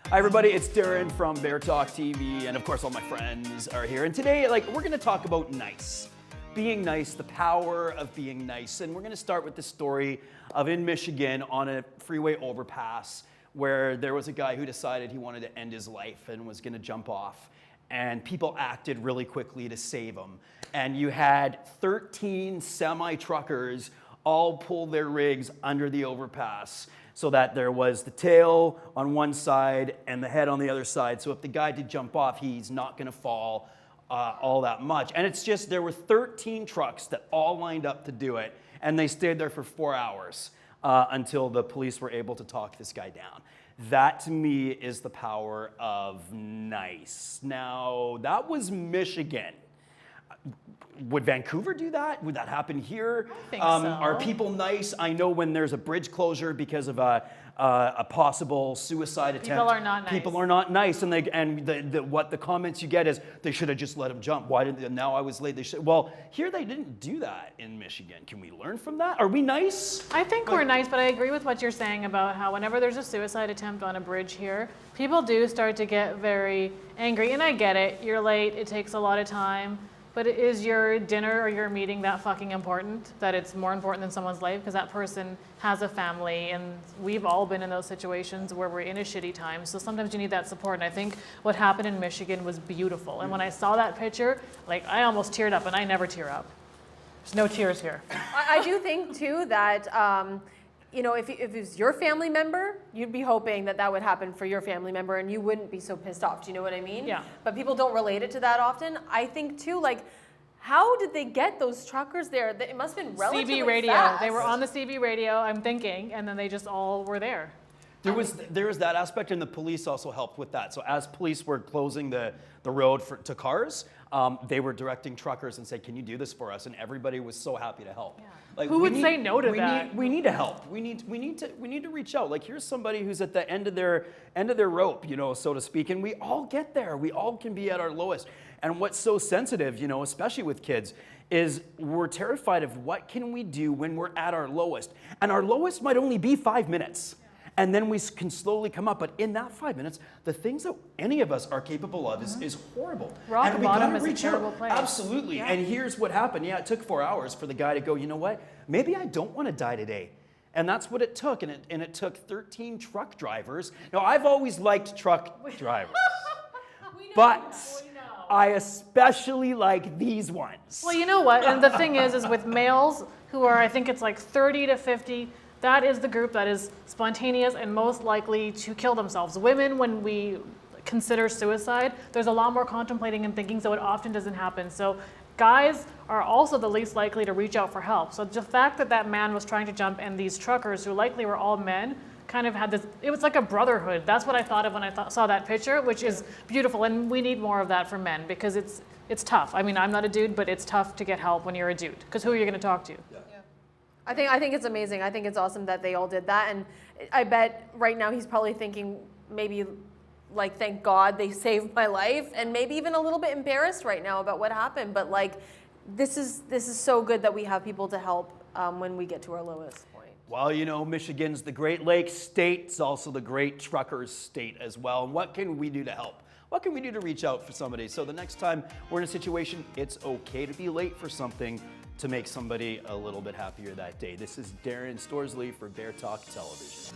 Hi everybody, it's Darren from Bear Talk TV, and of course all my friends are here. And today, we're gonna talk about nice. Being nice, the power of being nice. And we're gonna start with the story of in Michigan on a freeway overpass where there was a guy who decided he wanted to end his life and was gonna jump off. And people acted really quickly to save him. And you had 13 semi-truckers all pull their rigs under the overpass, so that there was the tail on one side and the head on the other side. So if the guy did jump off, he's not gonna fall all that much. And it's just, there were 13 trucks that all lined up to do it, and they stayed there for 4 hours until the police were able to talk this guy down. That to me is the power of nice. Now, that was Michigan. Would Vancouver do that? Would that happen here? I think so. Are people nice? I know when there's a bridge closure because of a possible suicide attempt. People are not nice. People are not nice, and what the comments you get is they should have just let him jump. Why did they, now I was late? They should. Well, here they didn't do that in Michigan. Can we learn from that? Are we nice? I think we're nice, but I agree with what you're saying about how whenever there's a suicide attempt on a bridge here, people do start to get very angry. And I get it. You're late. It takes a lot of time. But is your dinner or your meeting that fucking important that it's more important than someone's life? Because that person has a family, and we've all been in those situations where we're in a shitty time. So sometimes you need that support. And I think what happened in Michigan was beautiful. And when I saw that picture, I almost teared up, and I never tear up. There's no tears here. I do think too that if it's your family member, you'd be hoping that that would happen for your family member and you wouldn't be so pissed off. Do you know what I mean? Yeah. But people don't relate it to that often. I think too, how did they get those truckers there? It must have been relatively CB radio. fast. They were on the CB radio, I'm thinking, and then they just all were there. There was that aspect, and the police also helped with that. So as police were closing the road to cars, they were directing truckers and said, "Can you do this for us?" And everybody was so happy to help. Yeah. Who would say no to that? We need to help. We need to reach out. Here's somebody who's at the end of their rope, so to speak. And we all get there. We all can be at our lowest. And what's so sensitive, especially with kids, is we're terrified of what can we do when we're at our lowest. And our lowest might only be 5 minutes. And then we can slowly come up. But in that 5 minutes, the things that any of us are capable of is horrible. Rock bottom is a terrible place. Absolutely. Yeah. And here's what happened. Yeah, it took 4 hours for the guy to go, you know what? Maybe I don't want to die today. And that's what it took. And it took 13 truck drivers. Now, I've always liked truck drivers. But I especially like these ones. Well, you know what? And the thing is with males who are, I think it's 30 to 50, that is the group that is spontaneous and most likely to kill themselves. Women, when we consider suicide, there's a lot more contemplating and thinking, so it often doesn't happen. So guys are also the least likely to reach out for help. So the fact that that man was trying to jump and these truckers, who likely were all men, kind of had this, it was like a brotherhood. That's what I thought of when I saw that picture, which is beautiful. And we need more of that for men because it's tough. I mean, I'm not a dude, but it's tough to get help when you're a dude because who are you going to talk to? Yeah. I think it's amazing. I think it's awesome that they all did that. And I bet right now he's probably thinking maybe thank God they saved my life, and maybe even a little bit embarrassed right now about what happened. But this is so good that we have people to help when we get to our lowest point. Well, Michigan's the Great Lakes state. It's also the great truckers state as well. And what can we do to help? What can we do to reach out for somebody? So the next time we're in a situation, it's okay to be late for something to make somebody a little bit happier that day. This is Darren Storsley for Bear Talk Television.